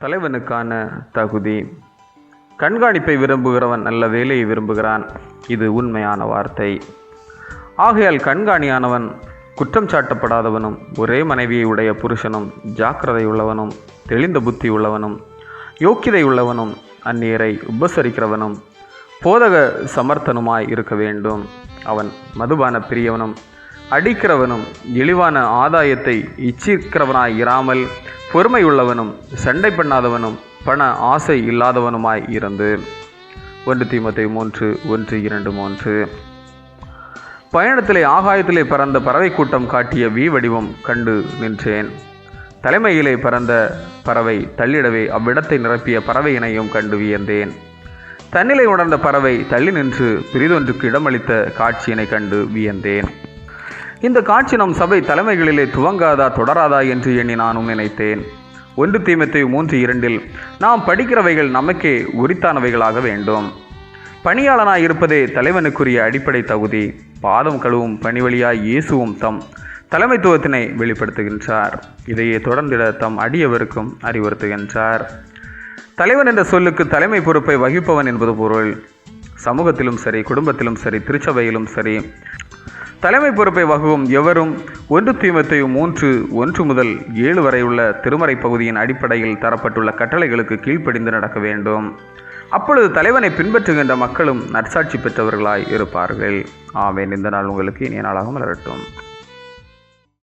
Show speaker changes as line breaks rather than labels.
தலைவனுக்கான தகுதி. கண்காணிப்பை விரும்புகிறவன் நல்ல வேலையை விரும்புகிறான். இது உண்மையான வார்த்தை. ஆகையால் கண்காணியானவன் குற்றம் சாட்டப்படாதவனும், ஒரே மனைவியை உடைய புருஷனும், ஜாக்கிரதை உள்ளவனும், தெளிந்த புத்தி உள்ளவனும், யோக்கியதை உள்ளவனும், அந்நியரை உபசரிக்கிறவனும், போதக சமர்த்தனுமாய் இருக்க வேண்டும். அவன் மதுபான பிரியவனும், அடிக்கிறவனும், இழிவான ஆதாயத்தை இச்சிக்கிறவனாய் இராமல் பொறுமை உள்ளவனும், சண்டை பண்ணாதவனும், பண ஆசை இல்லாதவனுமாய் இருந்து. 1 தீமோத்தேயு 3:1-2-3. பயணத்திலே ஆகாயத்திலே பறந்த பறவை கூட்டம் காட்டிய வடிவம் கண்டு நின்றேன். தலைமையிலே பறந்த பறவை தள்ளிடவே அவ்விடத்தை நிரப்பிய பறவை இணையும் கண்டு வியந்தேன். தன்னிலை உணர்ந்த பறவை தள்ளி நின்று பிரிதொன்றுக்கு இடமளித்த காட்சியினை கண்டு வியந்தேன். இந்த காட்சி நம் சபை தலைமைகளிலே துவங்காதா தொடராதா என்று எண்ணி நானும் நினைத்தேன். 1 தீமோத்தேயு 3:2 நாம் படிக்கிறவைகள் நமக்கே உரித்தானவைகளாக வேண்டும். பணியாளனாய் இருப்பதே தலைவனுக்குரிய அடிப்படை தகுதி. பாதம் கழுவும் பணி வழியாய் இயேசுவும் தம் தலைமைத்துவத்தினை வெளிப்படுத்துகின்றார். இதையே தொடர்ந்திட தம் அடியவருக்கும் அறிவுறுத்துகின்றார். தலைவன் என்ற சொல்லுக்கு தலைமை பொறுப்பை வகிப்பவன் என்பது பொருள். சமூகத்திலும் சரி, குடும்பத்திலும் சரி, திருச்சபையிலும் சரி, தலைமை பொறுப்பை வகுக்கும் எவரும் 1 தீமோத்தேயு 3:1-7 வரை உள்ள திருமறை பகுதியின் அடிப்படையில் தரப்பட்டுள்ள கட்டளைகளுக்கு கீழ்ப்படிந்து நடக்க வேண்டும். அப்பொழுது தலைவனை பின்பற்றுகின்ற மக்களும் நற்சாட்சி பெற்றவர்களாய் இருப்பார்கள். ஆமென். இந்த நாள் உங்களுக்கு இனிய நாளாக மலரட்டும்.